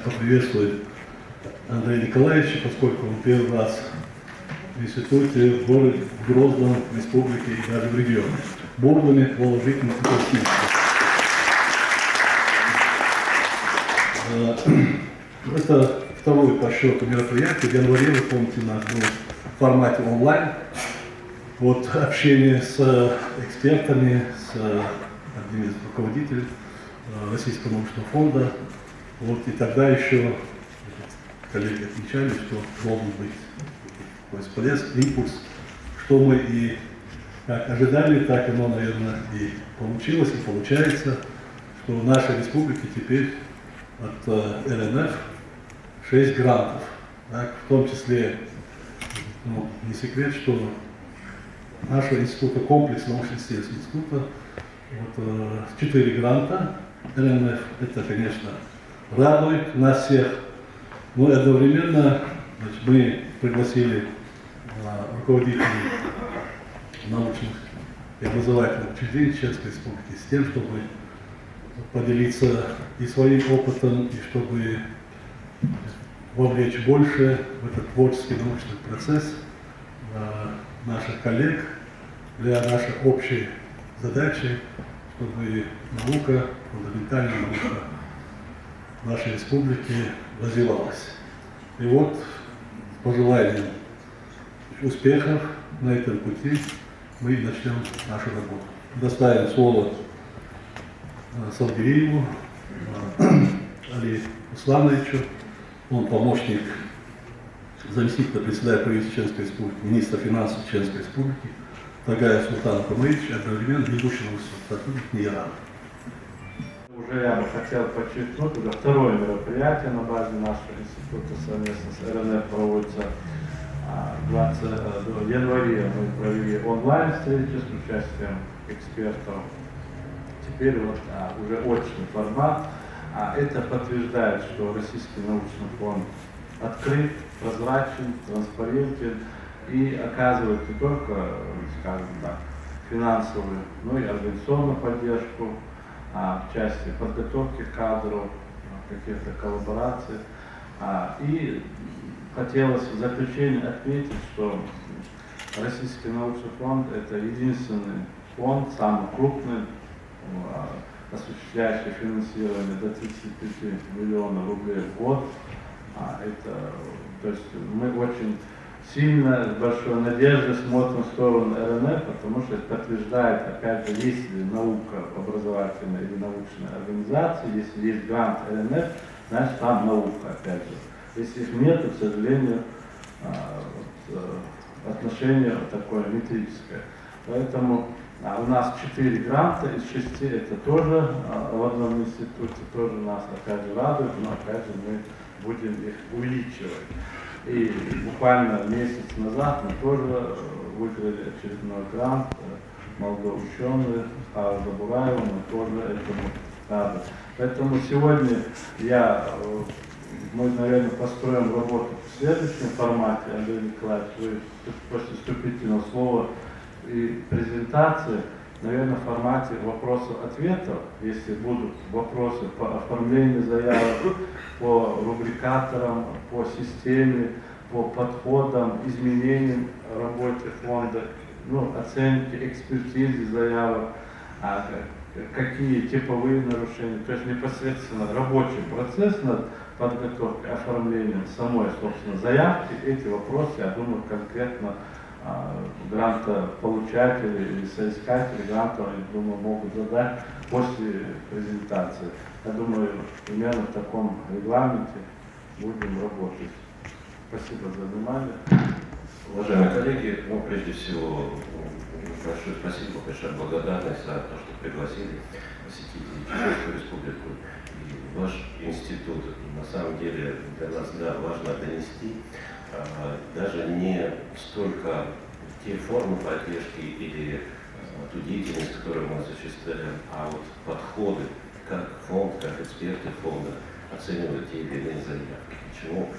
поприветствовать Андрея Николаевича, поскольку он первый раз в институте в городе Грозном, в республике и даже в регионе. Бурными положительными статистиками. Это второе по счету мероприятие. В январе, вы помните, у нас было в формате онлайн. Вот общение с экспертами, с одним из руководителей Российского научного фонда. Вот, и тогда еще коллеги отмечали, что должен быть такой всплеск, импульс, что мы и как ожидали, так оно, наверное, и получилось, и получается, что в нашей республике теперь от РНФ 6 грантов. Так, в том числе, ну, не секрет, что нашего института, комплекс научно-исследовательского института, вот, 4 гранта РНФ. Это, конечно, радует нас всех. Но одновременно, значит, мы пригласили руководителей научных и образовательных учреждений Чеченской Республики с тем, чтобы поделиться и своим опытом, и чтобы вовлечь больше в этот творческий научный процесс наших коллег для нашей общей задачи, чтобы наука, фундаментальная наука нашей республики развивалась. И вот с пожеланием успехов на этом пути мы начнем нашу работу. Доставим слово Салгириеву Али Услановичу. Он помощник заместителя председателя правительства Чеченской Республики, министра финансов Чеченской Республики, Тагаев Султан Хамаевич, одновременно ведущий научный сотрудник НИИРАН. Уже я бы хотел подчеркнуть, это второе мероприятие на базе нашего института совместно с РНФ проводится. В январе мы провели онлайн-встречу с участием экспертов. Теперь вот уже очный формат. Это подтверждает, что Российский научный фонд открыт, прозрачен, транспарентен и оказывает не только, скажем так, финансовую, но и организационную поддержку в части подготовки кадров, каких-то коллабораций. И хотелось в заключение отметить, что Российский научный фонд – это единственный фонд, самый крупный, осуществляющий финансирование до 35 миллионов рублей в год. То есть мы очень сильно, с большой надеждой смотрим в сторону РНФ, потому что это подтверждает, опять же, если наука образовательная или научная организация, если есть грант РНФ, значит там наука, опять же. Если их нет, то, к сожалению, отношение такое метрическое. Поэтому у нас 4 гранта из 6, это тоже в одном институте, тоже нас опять же радует, но опять же мы будем их увеличивать. И буквально месяц назад мы тоже выиграли очередной грант, молодой ученый Хава Забураева, мы тоже этому рады. Поэтому сегодня мы, наверное, построим работу в следующем формате. Андрей Николаевич, вы после вступительного слова и презентации, наверное, в формате вопросов-ответов, если будут вопросы по оформлению заявок, по рубрикаторам, по системе, по подходам, изменениям работы фонда, оценки, экспертизы заявок, какие типовые нарушения, то есть непосредственно рабочий процесс над подготовкой, оформлением самой, собственно, заявки, эти вопросы, я думаю, конкретно грантополучатели или соискатели грантов, я думаю, могут задать после презентации. Я думаю, примерно в таком регламенте будем работать. Спасибо за внимание. Уважаемые коллеги, прежде всего, большое спасибо, большая благодарность за то, что пригласили посетить Чеченскую Республику и ваш институт. На самом деле для нас важно донести даже не столько те формы поддержки или ту деятельность, которую мы осуществляем, а вот подходы, как фонд, как эксперты фонда оценивают те или иные заявки. Почему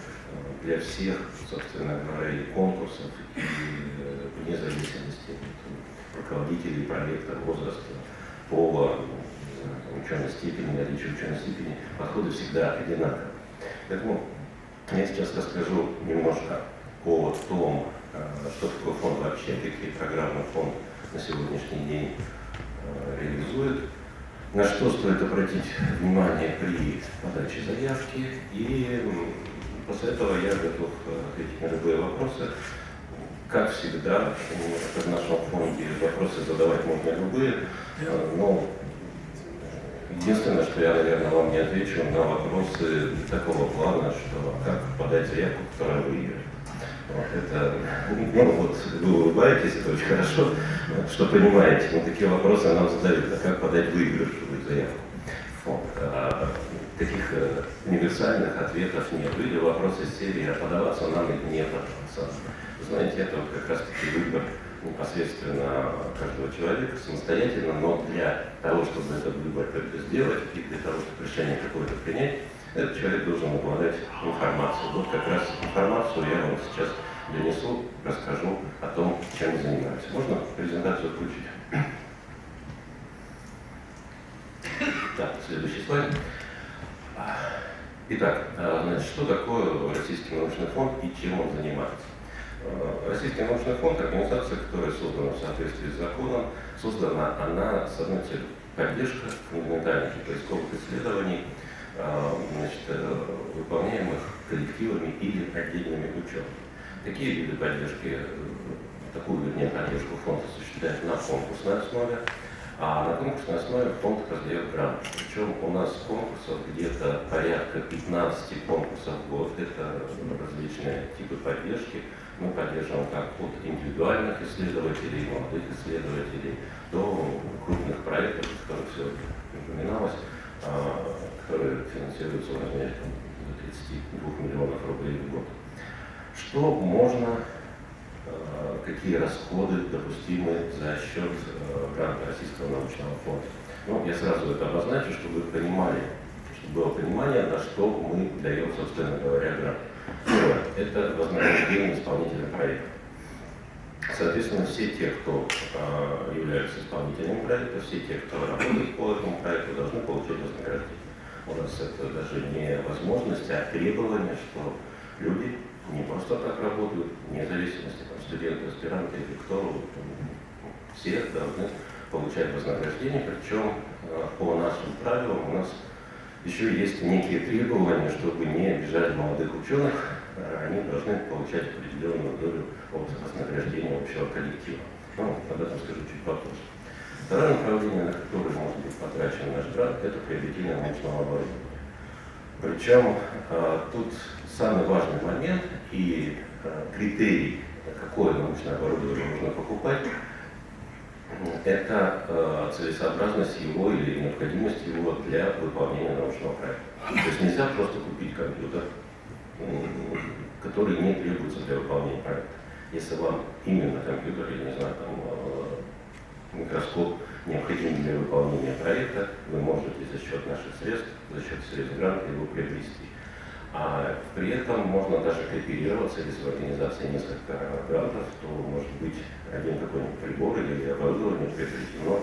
для всех, собственно говоря, и конкурсов, и вне зависимости от руководителей проекта, возраста, пола, ученой степени, наличия ученой степени, подходы всегда одинаковы. Поэтому я сейчас расскажу немножко о том, что такое фонд вообще, какие программы фонд на сегодняшний день реализует, на что стоит обратить внимание при подаче заявки, и после этого я готов ответить на любые вопросы. Как всегда, в нашем фонде вопросы задавать можно любые, но единственное, что я, наверное, вам не отвечу на вопросы такого плана, что как подать заявку, которая выиграет. Вот это, ну вот вы улыбаетесь, это очень хорошо, что понимаете, но такие вопросы нам задают, а как подать выигрышную заявку. Вот. Таких универсальных ответов нет. Или вопросы из серии, а подаваться нам или не подаваться. Знаете, это вот как раз таки выбор непосредственно каждого человека самостоятельно, но для того, чтобы этот выбор как-то сделать и для того, чтобы решение какое-то принять, этот человек должен обладать информацией. Вот как раз информацию я вам сейчас донесу, расскажу о том, чем мы занимаемся. Можно презентацию включить? Так, следующий слайд. Итак, значит, что такое Российский научный фонд и чем он занимается? Российский научный фонд – организация, которая создана в соответствии с законом. Создана она с одной целью – поддержка фундаментальных и поисковых исследований, значит, выполняемых коллективами или отдельными учеными. Такие виды поддержки, такую, вернее, поддержку фонд осуществляет на конкурсной основе, а на конкурсной основе фонд раздает гранты. Причем у нас конкурсов где-то порядка 15 конкурсов в год. Это различные типы поддержки. Мы поддерживаем как от индивидуальных исследователей, молодых исследователей, до крупных проектов, которые сегодня упоминалось, которые финансируются в размере до 32 миллионов рублей в год. Что можно, какие расходы допустимы за счет гранта Российского научного фонда? Ну, я сразу это обозначу, чтобы вы понимали, чтобы было понимание, на что мы даем, собственно говоря, грант. Первое – это вознаграждение исполнителя проекта. Соответственно, все те, кто являются исполнителями проекта, все те, кто работает по этому проекту, должны получать вознаграждение. У нас это даже не возможность, а требование, что люди не просто так работают, вне зависимости, там, студенты, аспиранты или кто, все должны получать вознаграждение, причем по нашим правилам у нас еще есть некие требования, чтобы не обижать молодых ученых, они должны получать определенную долю от вознаграждения общего коллектива. Ну, об этом скажу чуть попозже. Второе направление, на которое может быть потрачен наш грант, это приобретение научного оборудования. Причем тут самый важный момент и критерий, какое научное оборудование нужно покупать, это целесообразность его или необходимость его для выполнения научного проекта. То есть нельзя просто купить компьютер, который не требуется для выполнения проекта. Если вам именно компьютер, я не знаю, там, микроскоп необходим для выполнения проекта, вы можете за счет наших средств, за счет средств гранта его приобрести. А при этом можно даже кооперироваться, если в организации несколько грантов, то может быть один какой-нибудь прибор или оборудование приобретено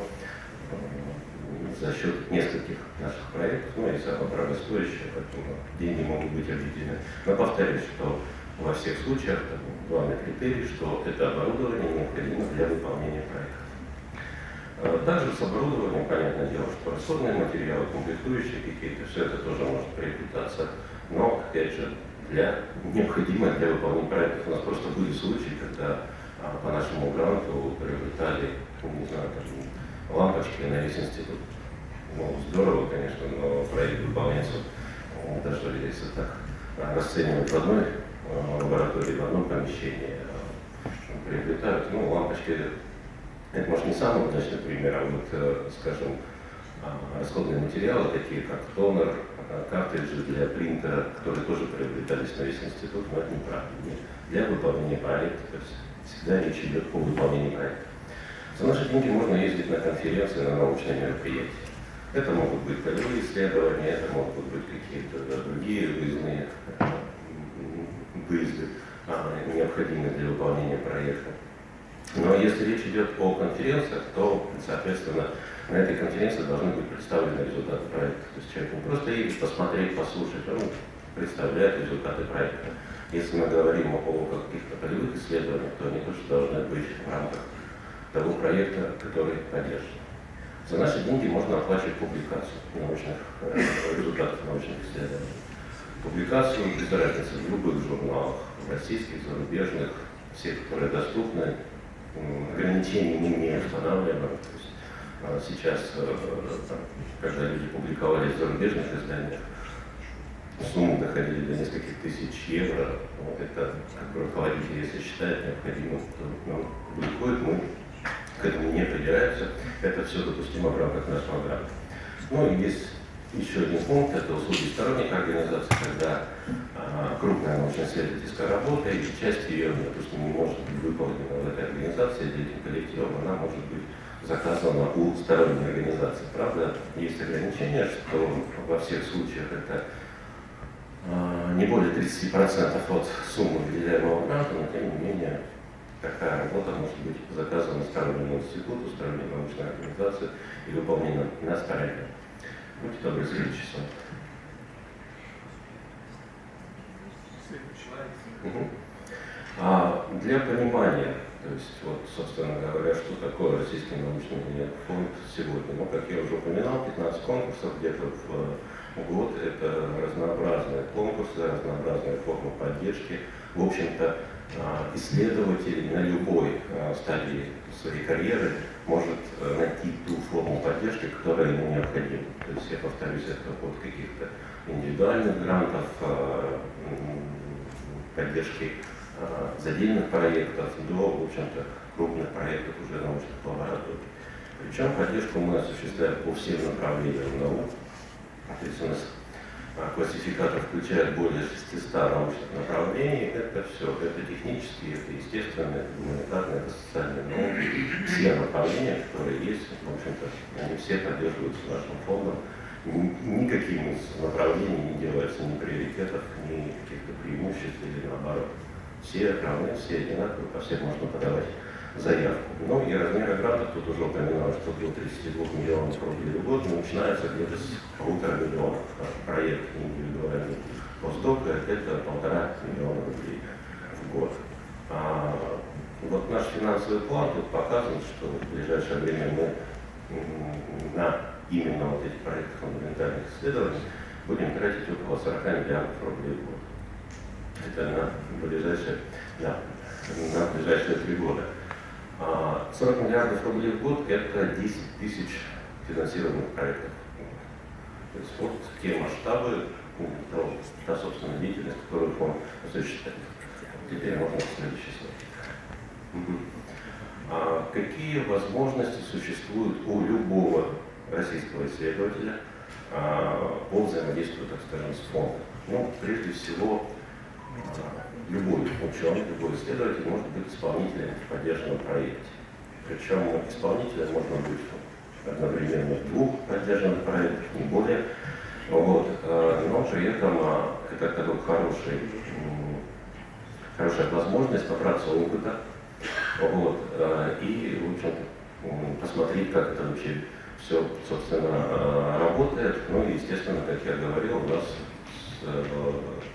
за счет нескольких наших проектов, ну и самое дорогостоящее, поэтому деньги могут быть объединены. Но повторюсь, что во всех случаях главный критерий, что это оборудование необходимо для выполнения проекта. Также с оборудованием, понятное дело, что расходные материалы, комплектующие какие-то, все это тоже может приобретаться. Но, опять же, необходимо для выполнения проектов. У нас просто были случаи, когда по нашему гранту приобретали, не знаю, там, лампочки на весь институт. Ну, здорово, конечно, но проект выполняется, даже если так расценивать в одной лаборатории, в одном помещении, приобретают, ну, лампочки, это, может, не самый удачный пример, а вот, скажем, расходные материалы, такие как тонер, картриджи для принтера, которые тоже приобретались на весь институт, но это неправда. Для выполнения проекта, то есть всегда речь идет о выполнении проекта. За наши деньги можно ездить на конференции, на научные мероприятия. Это могут быть полевые исследования, это могут быть какие-то другие выезды, необходимые для выполнения проекта. Но если речь идет о конференциях, то, соответственно, на этой конференции должны быть представлены результаты проекта. То есть человек не просто едет посмотреть, послушать, он представляет результаты проекта. Если мы говорим о каких-то полевых исследованиях, то они тоже должны быть в рамках того проекта, который поддержан. За наши деньги можно оплачивать публикацию научных результатов научных исследований. Публикацию без разницы в любых журналах, российских, зарубежных, всех, которые доступны. Ограничений мы не устанавливаем. Сейчас, когда люди публиковались в зарубежных изданиях, суммы доходили до нескольких тысяч евро. Вот это, как руководитель, если считает необходимым, то нам публикует, мы к этому не придираемся. Это все допустимо в рамках нашего гранта. Ну и есть еще один пункт, это услуги сторонних организаций, когда крупная научно-исследовательская работа, и часть ее, допустим, не может быть выполнена в этой организации или этим коллективом, она может быть заказана у сторонней организации. Правда, есть ограничение, что во всех случаях это не более 30% от суммы выделяемого гранта, но тем не менее такая работа может быть заказана стороннему институту, сторонней научной организации и выполнена на стороне. Будьте добры, следующий слайд. Для понимания, то есть, вот, собственно говоря, что такое Российский научный фонд сегодня. Ну, как я уже упоминал, 15 конкурсов где-то в год, это разнообразные конкурсы, разнообразные формы поддержки. В общем-то, исследователь на любой стадии своей карьеры может найти ту форму поддержки, которая ему необходима. То есть, я повторюсь, это от каких-то индивидуальных грантов, поддержки задельных проектов до, в общем-то, крупных проектов уже научных лабораторий. Причем поддержку мы осуществляем по всем направлениям наук. То есть у нас классификатор включает более 600 научных направлений. Это все, это технические, это естественные, это гуманитарные, это социальные науки. Все направления, которые есть, в общем-то, они все поддерживаются нашим фондом. Никаким из направлений не делается ни приоритетов, ни каких-то преимуществ или наоборот. Все равны, все одинаковые, по всем можно подавать заявку. Ну и размеры грантов, тут уже упоминалось, что до 32 миллионов рублей в год начинается где-то с 1,5 миллиона. Проект индивидуальный постдока – это 1,5 миллиона рублей в год. Вот наш финансовый план тут показан, что в ближайшее время мы на именно вот эти проекты фундаментальных исследований будем тратить около 40 миллиардов рублей в год. Это на ближайшие 3 года. 40 миллиардов рублей в год – это 10 тысяч финансированных проектов. То есть вот те масштабы, та, собственно, деятельность, которую фонд осуществляет. Теперь можно следующий слайд. Какие возможности существуют у любого российского исследователя по взаимодействию, так скажем, с фондом? Ну, прежде всего, любой ученый, любой исследователь может быть исполнителем в поддержанном проекте. Причем исполнителем можно быть одновременно в 2 поддержанных проектах, не более. Вот. Но при этом это такой хорошая возможность набраться опыта, вот, и, в общем, посмотреть, как это вообще все, собственно, работает. Ну и, естественно, как я говорил, у нас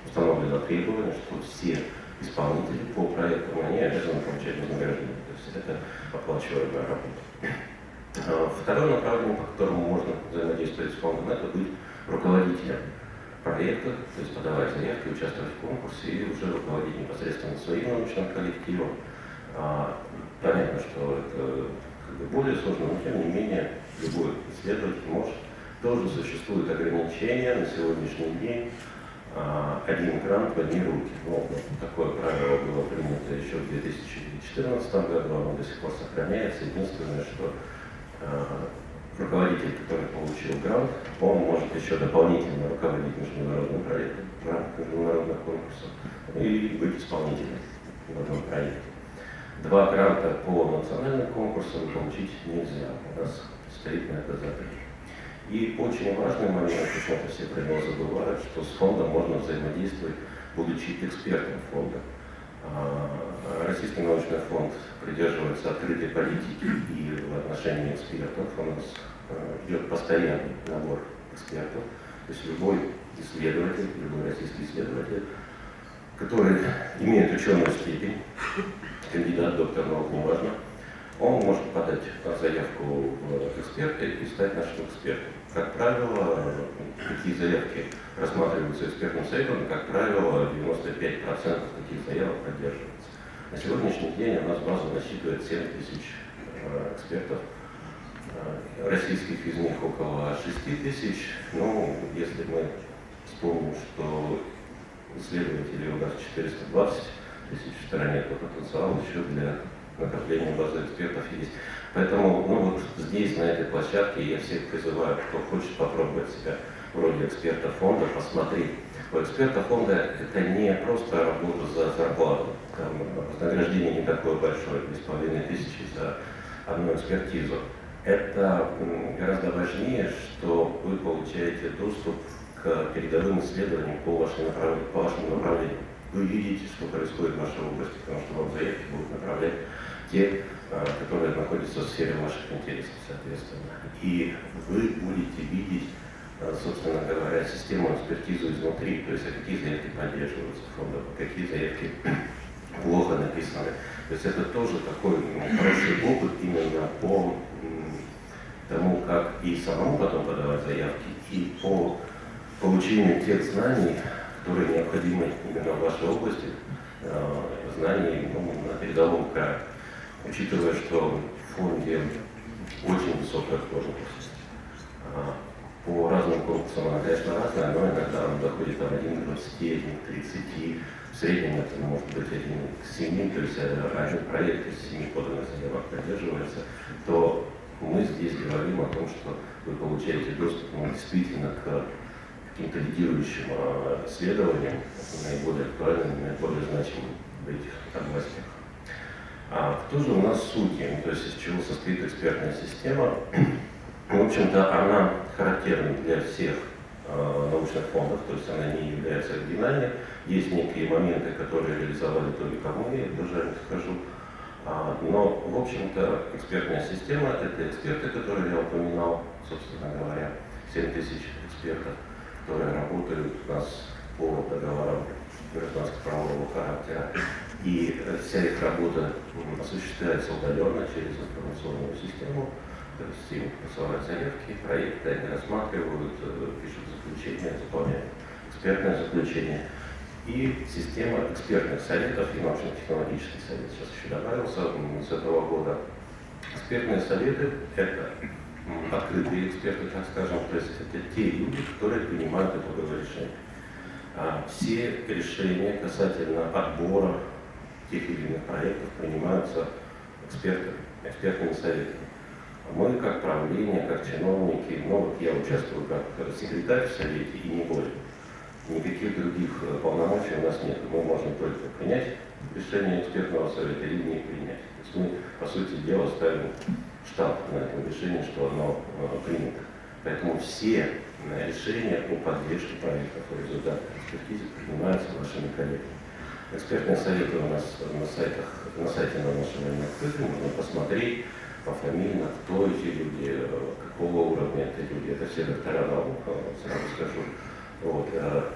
установлено требование, что все исполнители по проектам, они обязаны получать вознаграждение. То есть это оплачиваемая работа. Второе направление, по которому можно взаимодействовать с фондом, это быть руководителем проекта, то есть подавать заявки, участвовать в конкурсе и уже руководить непосредственно своим научным коллективом. Понятно, что это более сложно, но тем не менее любой исследователь может. Тоже существуют ограничения на сегодняшний день. Один грант в одни руки. Ну, такое правило было принято еще в 2014 году, оно до сих пор сохраняется. Единственное, что руководитель, который получил грант, он может еще дополнительно руководить международным проектом в рамках международных конкурсов и быть исполнителем в одном проекте. 2 гранта по национальным конкурсам получить нельзя. У нас стоит на это запрет. И очень важный момент, почему-то все про него забывают, что с фондом можно взаимодействовать, будучи экспертом фонда. Российский научный фонд придерживается открытой политики и в отношении экспертов. У нас идет постоянный набор экспертов. То есть любой исследователь, любой российский исследователь, который имеет ученую степень, кандидат, доктор наук, неважно, он может подать заявку в эксперты и стать нашим экспертом. Как правило, такие заявки рассматриваются экспертным советом, и, как правило, 95% таких заявок поддерживается. На сегодняшний день у нас база насчитывает 7 тысяч экспертов. Российских из них около 6 тысяч. Ну, если мы вспомним, что исследователей у нас 420 тысяч в стране, то потенциал еще для накопления базы экспертов есть. Поэтому вот здесь, на этой площадке, я всех призываю, кто хочет попробовать себя в роли эксперта фонда, посмотреть. У эксперта фонда это не просто работа за зарплату. Там вознаграждение не такое большое, 2500 за одну экспертизу. Это гораздо важнее, что вы получаете доступ к передовым исследованиям по вашему направлению. Вы видите, что происходит в вашей области, потому что вам заявки будут направлять те, которые находятся в сфере ваших интересов, соответственно. И вы будете видеть, собственно говоря, систему экспертизы изнутри, то есть какие заявки поддерживаются фондом, какие заявки плохо написаны. То есть это тоже такой хороший опыт именно по тому, как и самому потом подавать заявки, и по получению тех знаний, которые необходимы именно в вашей области, знаний на передовом крае. Учитывая, что в фонде очень высокая сложность. По разным конкурсам она, конечно, разная, но иногда она доходит там 1 к 20, 1 к 30, в среднем это может быть 1 к 7, то есть один проект из 7 поданных заявок поддерживается, то мы здесь говорим о том, что вы получаете доступ действительно к каким-то лидирующим исследованиям, наиболее актуальным, наиболее значимым в этих областях. Кто же у нас судьи, то есть из чего состоит экспертная система? В общем-то, она характерна для всех научных фондов, то есть она не является оригинальной. Есть некие моменты, которые реализовали только мы, я тоже о них скажу. Но, в общем-то, экспертная система – это эксперты, которые я упоминал, собственно говоря, 7 тысяч экспертов, которые работают у нас по договорам гражданско-правового характера. И вся их работа осуществляется удаленно через информационную систему. То есть им присылают заявки, проекты, они рассматривают, пишут заключение, заполняют экспертное заключение. И система экспертных советов и научно-технологический совет сейчас еще добавился с этого года. Экспертные советы – это открытые эксперты, так скажем, то есть это те люди, которые принимают итоговые решения. Все решения касательно отбора тех или иных проектов принимаются экспертными советами. Мы, как правление, как чиновники, я участвую как секретарь в совете и не более. Никаких других полномочий у нас нет. Мы можем только принять решение экспертного совета или не принять. То есть мы, по сути дела, ставим штамп на этом решении, что оно принято. Поэтому все решения по поддержке проектов и результатов экспертизы принимаются вашими коллегами. Экспертные советы у нас на сайте на нашем открытом, можно посмотреть пофамильно, кто эти люди, какого уровня это люди. Это все доктора наук, сразу скажу.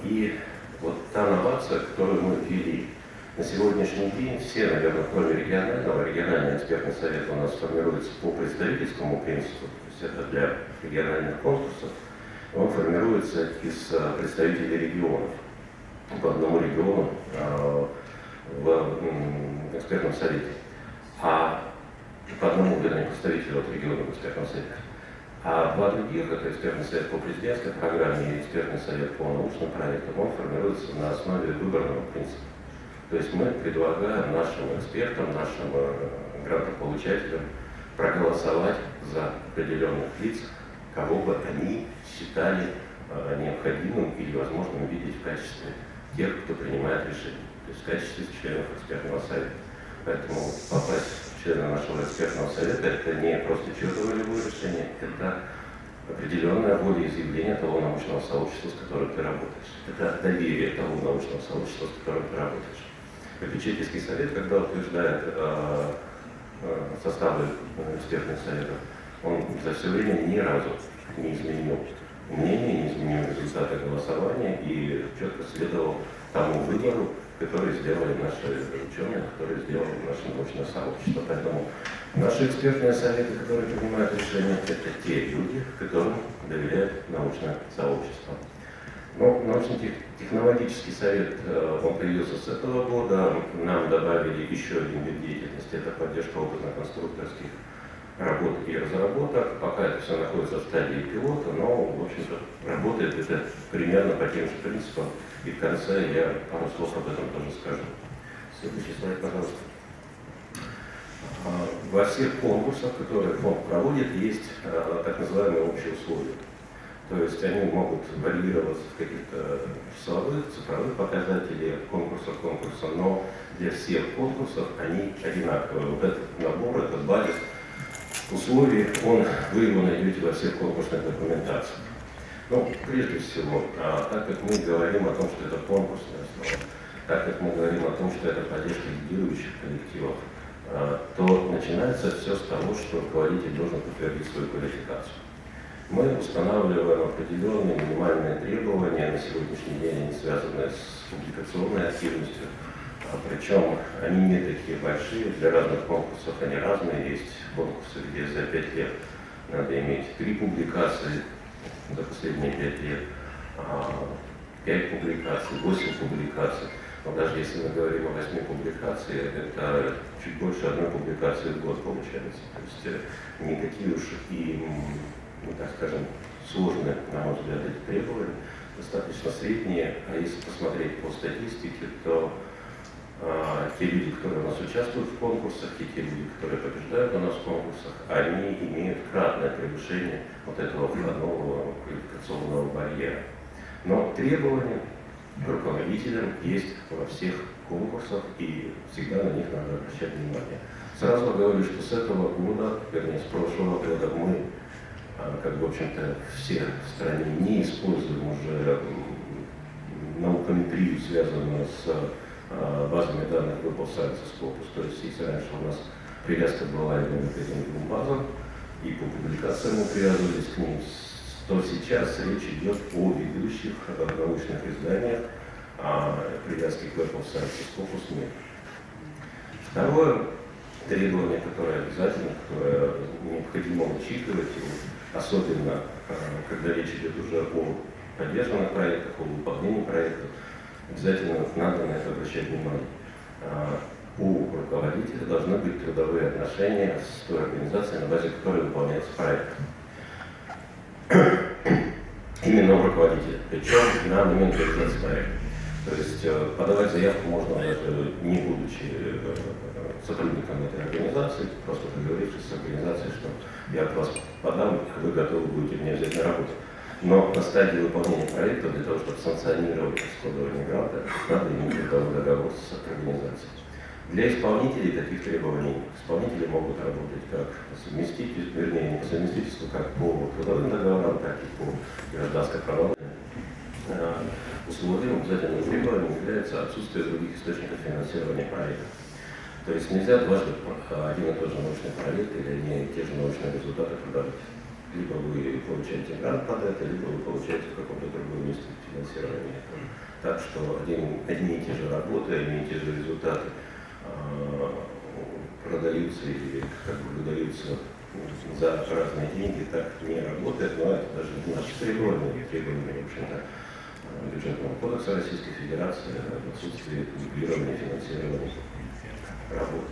И вот та новация, которую мы ввели на сегодняшний день, все, наверное, кроме регионального, региональный экспертный совет у нас формируется по представительскому принципу, то есть это для региональных конкурсов, он формируется из представителей регионов. По одному региону в экспертном совете, по одному представителю от региона в экспертном совете. А два других, это экспертный совет по президентской программе и экспертный совет по научным проектам, он формируется на основе выборного принципа. То есть мы предлагаем нашим экспертам, нашим грантополучателям проголосовать за определенных лиц, кого бы они считали необходимым или возможным видеть в качестве тех, кто принимает решения, то есть в качестве членов экспертного совета. Поэтому попасть в члены нашего экспертного совета – это не просто чье-то волевое решение, это определенная воля изъявления того научного сообщества, с которым ты работаешь. Это доверие того научного сообщества, с которым ты работаешь. Попечительский совет, когда утверждает составы экспертных советов, он за все время ни разу не изменил мнение, не изменил результаты голосования и четко следовал тому выбору, который сделали наши ученые, которые сделали наше научное сообщество. Поэтому наши экспертные советы, которые принимают решения, это те люди, которым доверяет научное сообщество. Но научно-технологический совет, он появился с этого года. Нам добавили еще один вид деятельности, это поддержка опытно-конструкторских работ и разработок. Пока это все находится в стадии пилота, но, в общем-то, работает это примерно по тем же принципам. И в конце я пару слов об этом тоже скажу. Следующий слайд, пожалуйста. Во всех конкурсах, которые фонд проводит, есть так называемые общие условия. То есть они могут варьироваться в каких-то числовых, цифровых показателях конкурса, но для всех конкурсов они одинаковые. Вот этот набор, этот базис условий, вы его найдете во всех конкурсных документациях. Ну, прежде всего, так как мы говорим о том, что это конкурсная основа, так как мы говорим о том, что это поддержка лидирующих коллективов, то начинается все с того, что руководитель должен подтвердить свою квалификацию. Мы устанавливаем определенные минимальные требования, на сегодняшний день они связаны с публикационной активностью, причем они не такие большие, для разных конкурсов они разные, есть конкурсы, где за 5 лет надо иметь 3 публикации, за последние 5 лет 5 публикаций, 8 публикаций. Но даже если мы говорим о 8 публикациях, это чуть больше 1 публикации в год получается. То есть никакие уж и, так скажем, сложные, на мой взгляд, эти требования, достаточно средние. А если посмотреть по статистике, то те люди, которые у нас участвуют в конкурсах, и те люди, которые побеждают у нас в конкурсах, они имеют кратное превышение вот этого входного квалификационного барьера. Но требования к руководителям есть во всех конкурсах, и всегда на них надо обращать внимание. Сразу говорю, что с этого года, вернее, с прошлого года мы, как в общем-то, все в стране не используем уже наукометрию, связанную с базами данных Web of Science Scopus. То есть, если раньше у нас привязка была именно к этим 2 базам, и по публикациям мы привязывались к ним, то сейчас речь идет о ведущих научных изданиях, а привязки к Web of Science Scopus нет. Второе требование, которое обязательно, которое необходимо учитывать, особенно когда речь идет уже о поддержанных проектах, о выполнении проектов, обязательно надо на это обращать внимание. У руководителя должны быть трудовые отношения с той организацией, на базе которой выполняется проект. Именно у руководителя, причем на момент реализации проекта. То есть подавать заявку можно даже не будучи сотрудником этой организации, просто договорившись с организацией, что я от вас подам, вы готовы будете меня взять на работу. Но на стадии выполнения проекта, для того, чтобы санкционировать расходование гранта, надо иметь трудовой договор с организацией. Для исполнителей таких требований нет. Исполнители могут работать как по совместительству, вернее, не по совместительству, как по трудовым договорам, так и по гражданско-правовым условиям. Обязательным требованием является отсутствие других источников финансирования проекта. То есть нельзя дважды один и тот же научный проект или одни и те же научные результаты продавать. Либо вы получаете грант под это, либо вы получаете в каком-то другом месте финансирование. Так что одни и те же работы, одни и те же результаты продаются или как бы выдаются за разные деньги, так не работает, но это даже не наши требования, в общем-то, бюджетного кодекса Российской Федерации в отсутствии дублирования финансирования работ.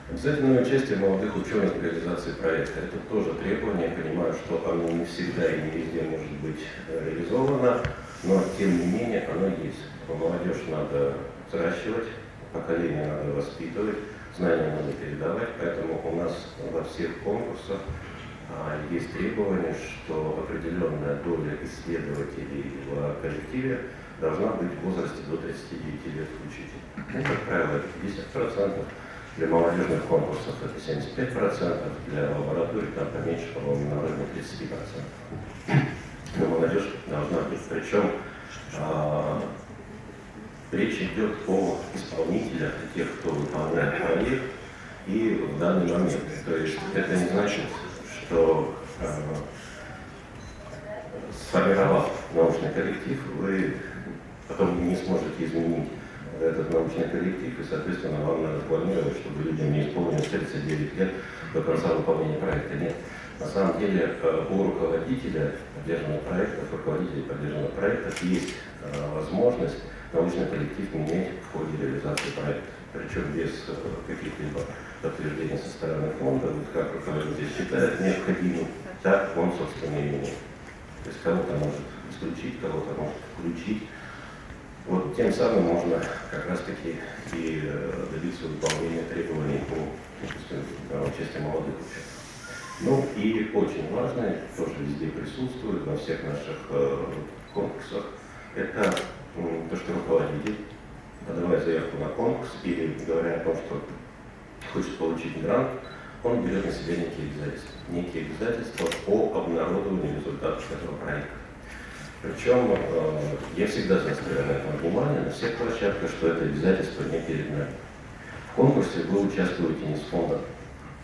Обязательное участие молодых ученых в реализации проекта. Это тоже требование. Я понимаю, что оно не всегда и не везде может быть реализовано, но тем не менее оно есть. Молодежь надо взращивать, поколение надо воспитывать, знания надо передавать, поэтому у нас во всех конкурсах есть требование, что определенная доля исследователей в коллективе должна быть в возрасте до 39 лет включительно. Ну, как правило, это 50%. Для молодежных конкурсов это 75%, для лабораторий там поменьше, по-моему, на уровне 30%. Но молодежь должна быть. Причем речь идет о исполнителях, тех, кто выполняет проект, и в данный момент. То есть это не значит, что сформировав научный коллектив, вы потом не сможете изменить этот научный коллектив, и, соответственно, вам надо планировать, чтобы людям не исполнилось 39 лет до конца выполнения проекта. Нет. На самом деле у руководителя поддержанных проектов, руководителей поддержанных проектов есть возможность научный коллектив менять в ходе реализации проекта. Причем без каких-либо подтверждений со стороны фонда, вот как руководитель считает необходимым, так он, собственно, и меняет. То есть кого-то может исключить, кого-то может включить. Вот тем самым можно как раз таки и добиться выполнения требований по участии молодых ученых. Ну и очень важно, тоже везде присутствует во всех наших конкурсах, это то, что руководитель, подавая заявку на конкурс или говоря о том, что хочет получить грант, он берет на себя некие обязательства по обнародованию результатов этого проекта. Причем я всегда заостряю на этом внимание, на всех площадках, что это обязательство не перед нами. В конкурсе вы участвуете не с фондом,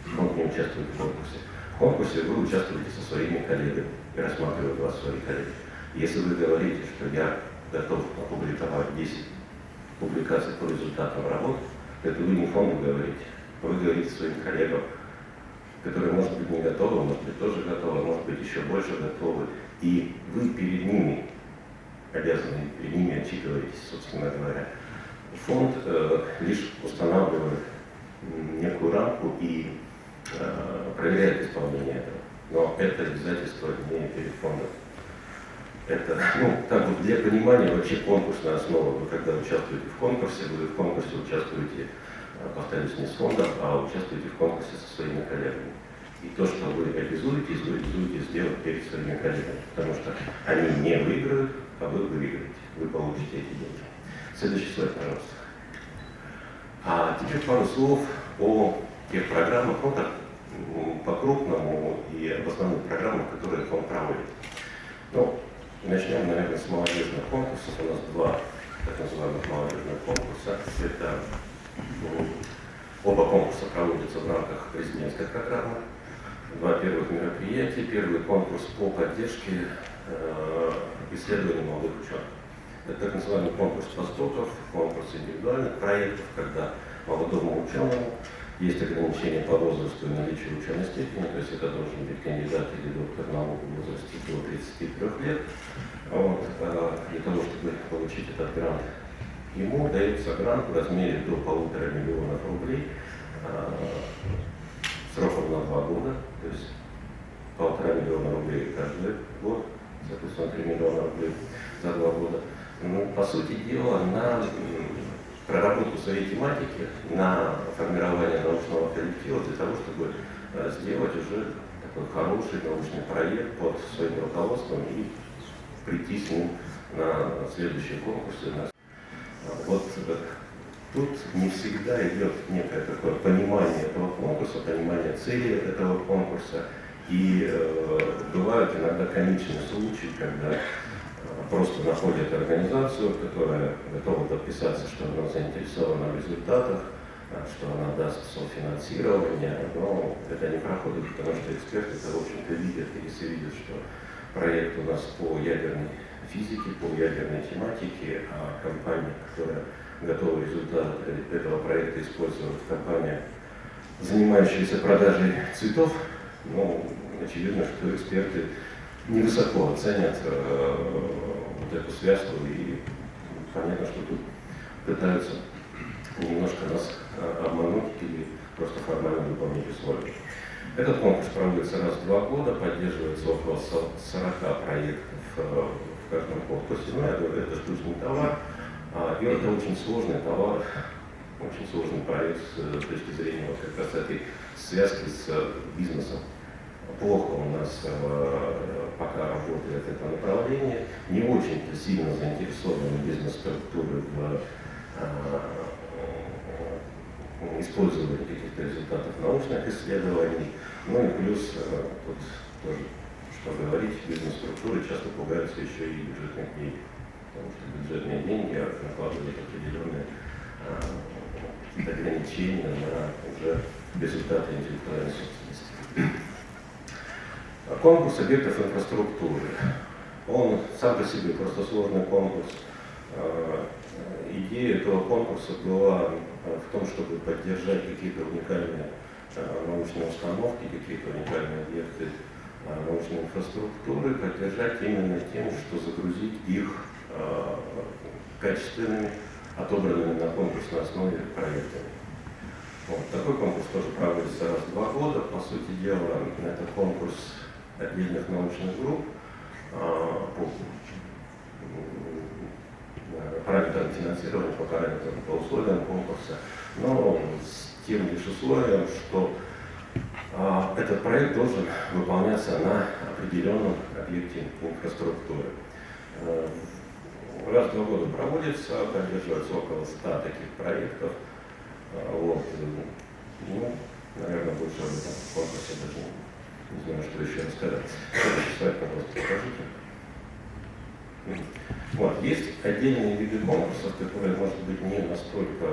фонд не участвует в конкурсе. В конкурсе вы участвуете со своими коллегами и рассматривают вас свои коллеги. Если вы говорите, что я готов опубликовать 10 публикаций по результатам работы, это вы не фонду говорите, вы говорите своим коллегам, которые, может быть, не готовы, может быть, тоже готовы, может быть, еще больше готовы. И вы перед ними обязаны, перед ними отчитываетесь, собственно говоря. Фонд лишь устанавливает некую рамку и проверяет исполнение этого. Но это обязательство не перед фондом. Это, так вот, для понимания вообще конкурсная основа. Вы когда участвуете в конкурсе, вы в конкурсе участвуете, повторюсь, не с фондом, а участвуете в конкурсе со своими коллегами. И то, что вы обязуетесь сделать перед своими коллегами, потому что они не выиграют, а вы выиграете, вы получите эти деньги. Следующий слайд, пожалуйста. А теперь пару слов о тех программах, так по-крупному и об основных программах, которые фонд проводит. Начнем, наверное, с молодежных конкурсов. У нас два так называемых молодежных конкурса. Это оба конкурса проводятся в рамках президентской программы. Два первых мероприятия. Первый конкурс по поддержке исследований молодых ученых. Это так называемый конкурс постдоков, конкурс индивидуальных проектов, когда молодому ученому есть ограничения по возрасту и наличию ученой степени, то есть это должен быть кандидат или доктор наук в возрасте до 33 лет. Для того, чтобы получить этот грант, ему дается грант в размере до 1,5 миллиона рублей сроком на 2 года, то есть 1,5 миллиона рублей каждый год, соответственно 3 миллиона рублей за 2 года. По сути дела, на проработку своей тематики, на формирование научного коллектива для того, чтобы сделать уже такой хороший научный проект под своим руководством и прийти с ним на следующие конкурсы. Вот тут не всегда идет некое такое понимание этого конкурса, понимание цели этого конкурса. И бывают иногда комичные случаи, когда просто находят организацию, которая готова подписаться, что она заинтересована в результатах, что она даст софинансирование, но это не проходит, потому что эксперты это, в общем-то, видят, и если видят, что проект у нас по ядерной физике, по ядерной тематике, а компания, которая готова результат этого проекта использовать, компания, занимающаяся продажей цветов, очевидно, что эксперты невысоко оценят вот эту связку, и понятно, что тут пытаются немножко нас обмануть или просто формально выполнить условия. Этот конкурс проводится раз в 2 года, поддерживается около 40 проектов в каждом конкурсе. Я говорю, это штучный товар, и это очень сложный товар, очень сложный проект с точки зрения вот как раз этой связки с бизнесом. Плохо у нас пока работает это направление, не очень сильно заинтересованы бизнес-структуры в использовании каких-то результатов научных исследований. И плюс, тут тоже, что говорить, бизнес-структуры часто пугаются еще и бюджетных денег, потому что бюджетные деньги накладывают определенные ограничения на уже результаты интеллектуальной собственности. Конкурс объектов инфраструктуры. Он сам по себе просто сложный конкурс. Идея этого конкурса была в том, чтобы поддержать какие-то уникальные научные установки, какие-то уникальные объекты научной инфраструктуры, поддержать именно тем, что загрузить их качественными, отобранными на конкурсной основе проектами. Вот. Такой конкурс тоже проводится раз в 2 года. По сути дела, это конкурс отдельных научных групп по параметрам финансирования, по условиям конкурса, но с тем лишь условием, что этот проект должен выполняться на определенном объекте инфраструктуры. Раз в 2 года проводится, поддерживается около 100 таких проектов. Вот. Ну, наверное, больше об этом конкурсе даже не знаю, что еще рассказать. Следующий слайд, пожалуйста, покажите. Вот. Есть отдельные виды конкурсов, которые, может быть, не настолько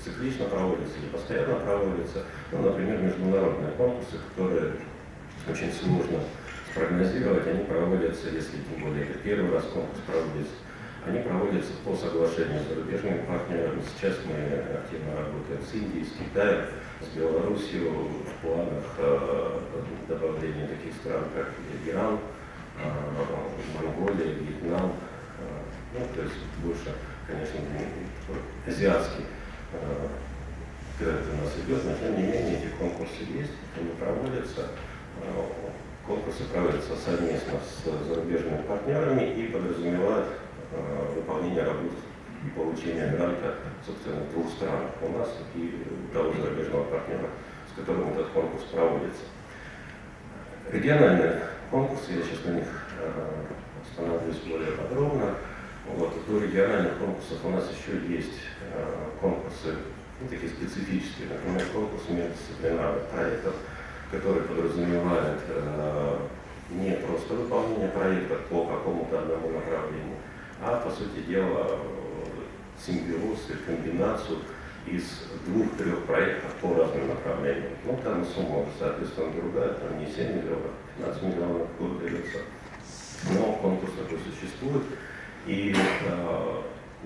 циклично проводятся или постоянно проводятся. Ну, например, международные конкурсы, которые очень сложно спрогнозировать. Они проводятся, если тем более это первый раз конкурс проводится, они проводятся по соглашению с зарубежными партнерами. Сейчас мы активно работаем с Индией, с Китаем, с Белоруссией в планах добавления таких стран, как Иран, Монголия, Вьетнам, ну, то есть больше, конечно, азиатский у нас идет, но тем не менее эти конкурсы есть, они проводятся. Конкурсы проводятся совместно с зарубежными партнерами и подразумевают выполнение работ и получение гранта, собственно, в 2 странах, у нас и того зарубежного партнера, с которым этот конкурс проводится. Региональные конкурсы, я сейчас на них остановлюсь более подробно. Вот, до региональных конкурсов у нас еще есть конкурсы, ну, такие специфические, например, конкурс междисциплинарных проектов, который подразумевает не просто выполнение проекта по какому-то одному направлению, а, по сути дела, симбиоз и комбинацию из 2-3 проектов по разным направлениям. Ну, там сумма уже, соответственно, другая, там не 7 миллионов, 15 миллионов в год дается. Но конкурс такой существует. И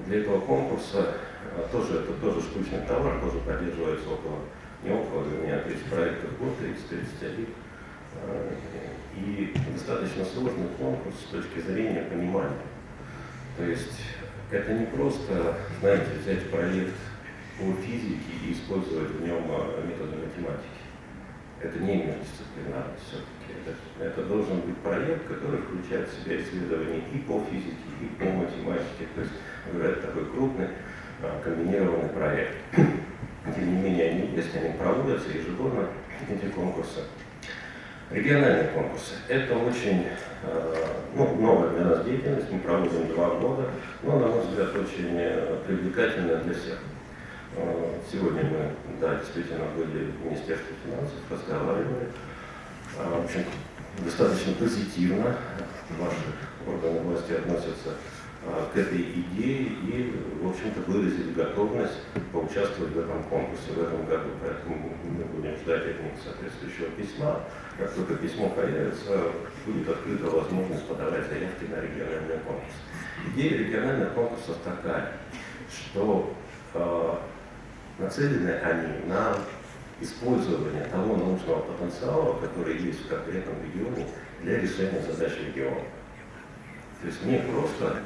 для этого конкурса это тоже штучный товар, тоже поддерживается не около, вернее, 30 проектов в год, 30-31. И достаточно сложный конкурс с точки зрения понимания. То есть это не просто, знаете, взять проект по физике и использовать в нем методы математики. Это не междисциплинарность все-таки. Это должен быть проект, который включает в себя исследования и по физике, и по математике. То есть, это такой крупный комбинированный проект. Тем не менее, они есть, они проводятся ежегодно, эти конкурсы. Региональные конкурсы. Это очень новая для нас деятельность, мы проводим 2 года, но, на мой взгляд, очень привлекательная для всех. Сегодня мы, да, действительно были в Министерстве финансов, разговаривали. В общем, достаточно позитивно ваши органы власти относятся к этой идее и, в общем-то, выразили готовность поучаствовать в этом конкурсе в этом году. Поэтому мы будем ждать от них соответствующего письма. Как только письмо появится, будет открыта возможность подавать заявки на региональный конкурс. Идея региональных конкурсов такая, что нацелены они на использование того научного потенциала, который есть в конкретном регионе для решения задач региона. То есть не просто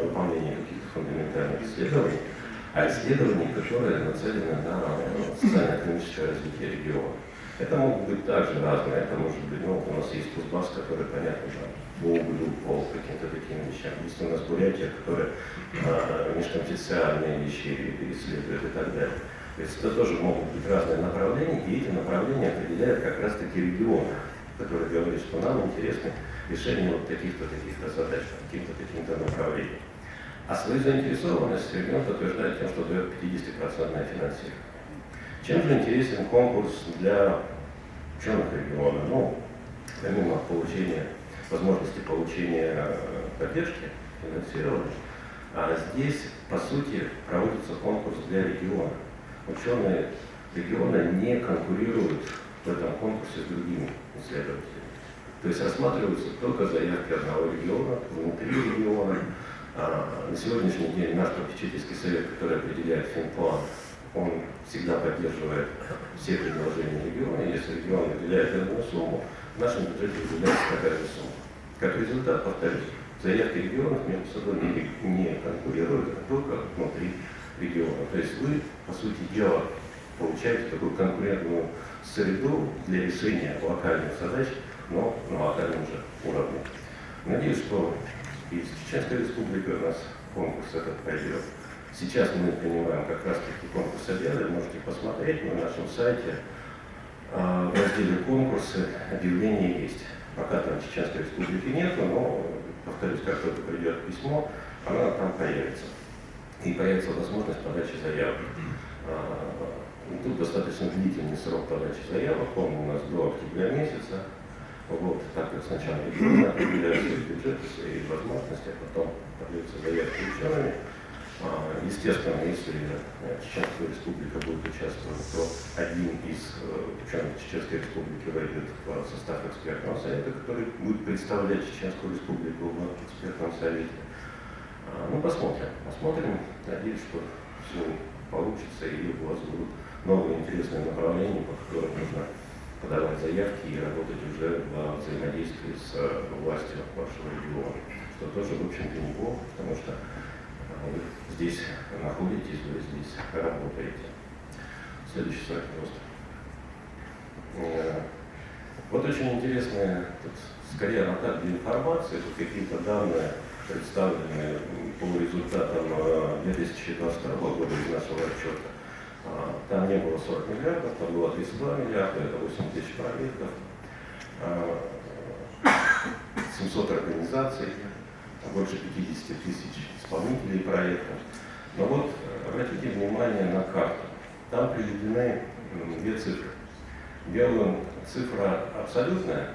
выполнение каких-то фундаментальных исследований, а исследований, которые нацелены на социально-экономическое развитие региона. Это могут быть также разные. Это может быть, у нас есть Кузбасс, который, понятно, по углю, по каким-то таким вещам. Есть у нас Бурятия, которая межконфессиональные вещи исследует и так далее. То есть это тоже могут быть разные направления, и эти направления определяют как раз-таки регион, который говорит, что нам интересно решение вот таких-то задач, каким-то направлениям. А свою заинтересованность регион подтверждает тем, что дает 50% финансирование. Чем же интересен конкурс для ученых региона? Помимо возможности получения поддержки, финансирования, здесь, по сути, проводится конкурс для региона. Ученые региона не конкурируют в этом конкурсе с другими исследователями. То есть рассматриваются только заявки одного региона, внутри региона. На сегодняшний день наш попечительский совет, который определяет финплан, он всегда поддерживает все предложения региона. Если регион выделяет одну сумму, в нашем бюджете выделяется такая же сумма. Как результат, повторюсь, заявки регионов между собой не конкурируют, а только внутри региона. То есть вы, по сути дела, получаете такую конкурентную среду для решения локальных задач, но на локальном же уровне. Надеюсь, что и с Чеченской Республикой у нас конкурс этот пройдет. Сейчас мы принимаем как раз таки конкурс объявлен, можете посмотреть на нашем сайте. В разделе конкурсы объявления есть. Пока там Чеченской Республики нету, но, повторюсь, как только придет письмо, она там появится. И появится возможность подачи заявок. Тут достаточно длительный срок подачи заявок, помню, у нас до октября месяца. Вот, так как сначала регионы определяют свои бюджеты, свои возможности, а потом подаются заявки учеными. Естественно, если Чеченская Республика будет участвовать, то один из ученых Чеченской Республики войдет в состав экспертного совета, который будет представлять Чеченскую Республику в экспертном совете. Ну, посмотрим. Надеюсь, что все получится и у вас будут новые интересные направления, по которым нужно подавать заявки и работать уже во взаимодействии с властью вашего региона, что тоже, в общем-то, неплохо, потому что вы здесь находитесь, вы здесь работаете. Следующий слайд, просто. Вот очень интересная, тут скорее аннотация для информации, тут какие-то данные представлены по результатам 2022 года из нашего отчета. Там не было 40 миллиардов, там было 32 миллиарда, это 8 тысяч проектов, 700 организаций, больше 50 тысяч исполнителей проектов. Но вот обратите внимание на карту. Там приведены две цифры. Белым цифра абсолютная,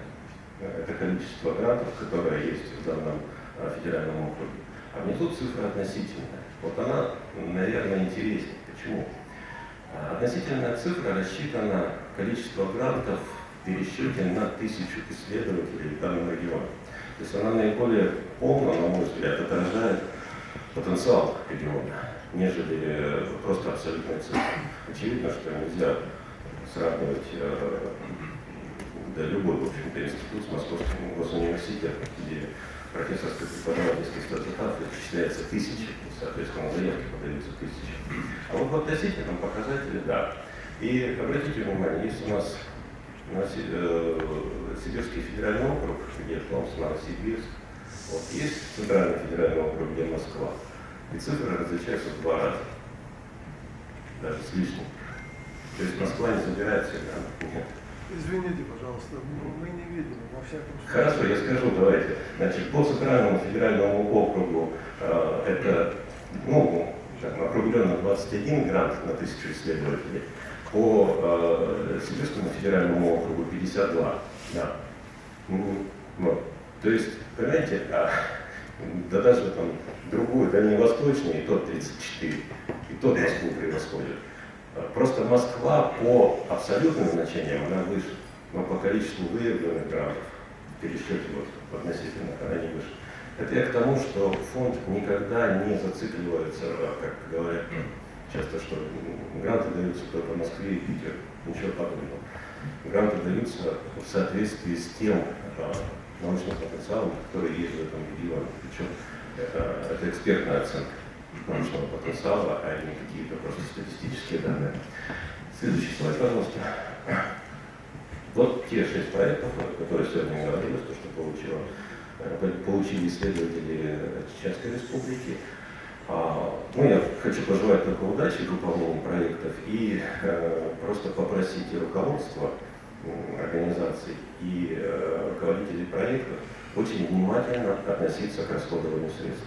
это количество грантов, которое есть в данном федеральном округе, а внизу цифра относительная. Вот она, наверное, интереснее. Почему? Относительная цифра рассчитана количество грантов в пересчете на 1000 исследователей в данном регионе. То есть она наиболее полно, на мой взгляд, отражает потенциал региона, нежели просто абсолютная цифра. Очевидно, что нельзя сравнивать любой, в общем-то, институт с Московским госуниверситетом, где профессорско-преподавательский состав исчисляется тысячи, соответственно, заявки подаются тысячи. А вот в относительном показателе, да. И обратите внимание, есть у нас Сибирский федеральный округ, где Томск, Новосибирск, вот есть Центральный федеральный округ, где Москва, и цифры различаются в 2 раза, даже с лишним. То есть Москва не забирает всегда. Нет. Извините, пожалуйста, мы не видели, во всяком случае. Хорошо, я скажу, давайте. Значит, по Центральному федеральному округу это, округленно 21 грант на 1000 исследователей. По Сибирскому федеральному округу 52. Да. Вот. То есть, понимаете, да даже там другой, дальневосточный, и тот 34, и тот Москву превосходит. Просто Москва по абсолютным значениям она выше, но по количеству выявленных грантов в пересчете вот, относительно она не выше. Это я к тому, что фонд никогда не зацикливается, как говорят часто, что гранты даются только в Москве и Питере, ничего подобного. Гранты даются в соответствии с тем научным потенциалом, который есть в этом регионе. Причем это экспертная оценка научного потенциала, а не какие-то просто статистические данные. Следующий слайд, пожалуйста. Вот те 6 проектов, которые сегодня говорилось, то, что получили исследователи Чеченской Республики. Я хочу пожелать только удачи в выполнении проектов и просто попросить и руководство организаций, и руководителей проектов очень внимательно относиться к расходованию средств.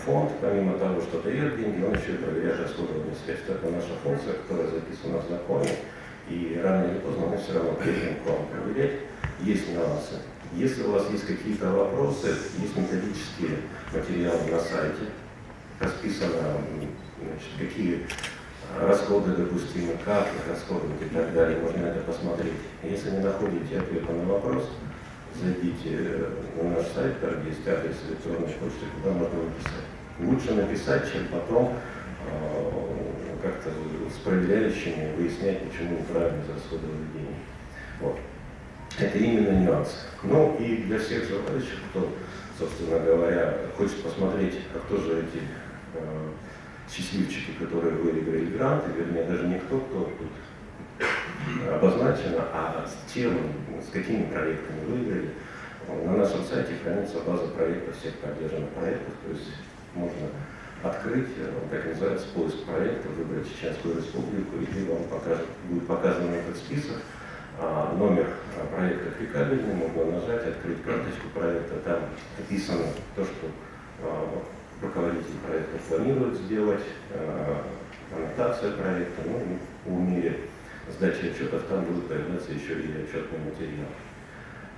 Фонд, помимо того, что дает деньги, он еще и проверяет расходование средств. Это наша функция, которая записана в законе, и рано или поздно мы все равно приедем к вам проверять. Есть нюансы. Если у вас есть какие-то вопросы, есть методические материалы на сайте, расписано, какие расходы допустимы, как их расходовать и так далее, можно это посмотреть. Если не находите ответа на вопрос, зайдите на наш сайт, там есть адрес электронной почты, куда можно написать. Лучше написать, чем потом как-то с проверяющими выяснять, почему неправильно израсходовали деньги. Вот. Это именно нюанс. Ну и для всех желающих, кто, собственно говоря, хочет посмотреть, а кто же эти счастливчики, которые выиграли гранты, вернее, даже не кто тут обозначено, а с чем, с какими проектами выиграли. На нашем сайте хранится база проектов, всех поддержанных проектов, то есть можно открыть, как называется, поиск проектов, выбрать Чеченскую Республику, и вам будет показан этот список, номер проекта кликабельный, можно нажать, открыть карточку проекта, там написано то, что руководитель проекта планирует сделать, аннотация проекта, ну и в мире сдачи отчетов там будут появляться еще и отчетный материал.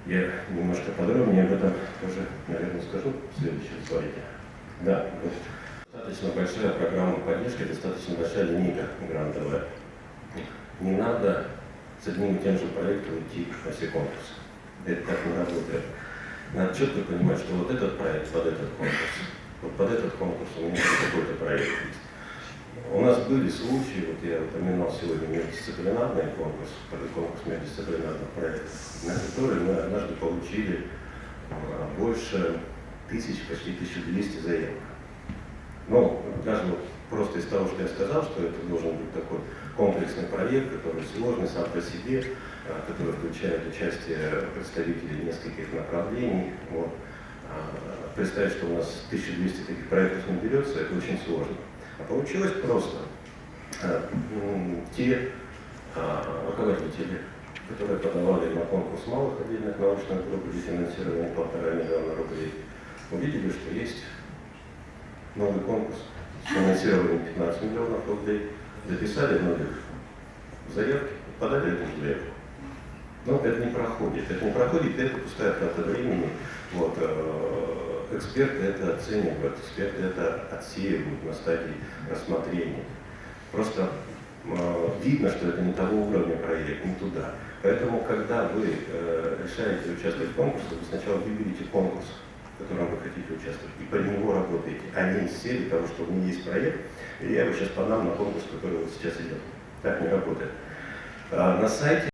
Я немножко подробнее об этом тоже, наверное, скажу в следующем слайде. Да, достаточно большая программа поддержки, достаточно большая линейка грантовая. Не надо с одним и тем же проектом идти на все конкурсы. Это так не работает. Надо четко понимать, что вот этот проект под этот конкурс, вот под этот конкурс у меня какой-то проект есть. У нас были случаи, вот я упоминал сегодня междисциплинарный конкурс, конкурс междисциплинарных проектов, на который мы однажды получили больше почти 1200 заявок. Ну, даже вот просто из того, что я сказал, что это должен быть такой комплексный проект, который сложный сам по себе, который включает участие представителей нескольких направлений. Вот. Представить, что у нас 1200 таких проектов не берется, это очень сложно. А получилось просто. Те руководители, которые подавали на конкурс малых отдельных научных групп, где финансирование 1,5 миллиона рублей, увидели, что есть новый конкурс с финансированием 15 миллионов рублей, записали нулик в заявке, подали эту же заявку. Но это не проходит, это пустая трата времени. Вот, эксперты это оценивают, эксперты это отсеивают на стадии рассмотрения. Просто видно, что это не того уровня проект, не туда. Поэтому, когда вы решаете участвовать в конкурсе, вы сначала выберите конкурс, в котором вы хотите участвовать, и по нему работаете, а не из серии того, что у меня есть проект, и я его сейчас подам на конкурс, который вот сейчас идет. Так не работает. На сайте